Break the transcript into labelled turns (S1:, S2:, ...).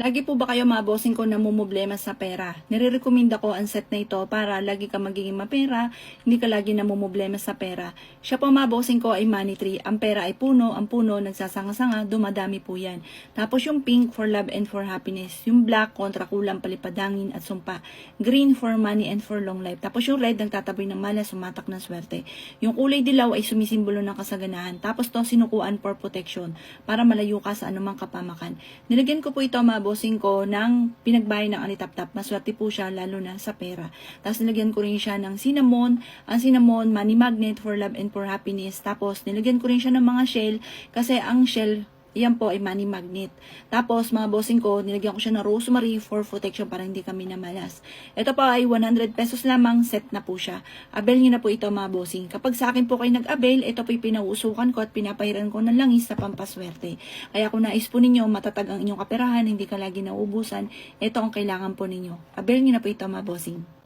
S1: Lagi po ba kayo mga bossing ko namumblema sa pera? Nire-recommenda ko ang set na ito para lagi ka magiging mapera, hindi ka lagi namumblema sa pera. Siya po mga bossing ko ay money tree. Ang pera ay puno, ang puno nagsasanga-sanga, dumadami po yan. Tapos yung pink for love and for happiness. Yung black kontra kulang, palipadangin at sumpa. Green for money and for long life. Tapos yung red nagtataboy ng malas, sumatak ng swerte. Yung kulay dilaw ay sumisimbolo ng kasaganahan. Tapos to sinukuan for protection para malayo ka sa anumang kapamakan. Nilagyan ko po ito mga bossing ko ng pinagbay ng anitap-tap. Maswerte po siya lalo na sa pera. Tapos nilagyan ko rin siya ng cinnamon. Ang cinnamon, money magnet for love and for happiness. Tapos nilagyan ko rin siya ng mga shell kasi ang shell yan po ay money magnet. Tapos mga bossing ko, nilagyan ko siya ng rosemary for protection para hindi kami namalas. Ito po ay 100 pesos lamang, set na po siya. Avail nyo na po ito mga bossing. Kapag sa akin po kayo nag-avail, ito po pinauusukan ko at pinapahiran ko ng langis sa pampaswerte. Kaya kung nais po ninyo matatag ang inyong kaperahan, hindi ka lagi nauubusan, ito ang kailangan po ninyo. Avail nyo na po ito mga bossing.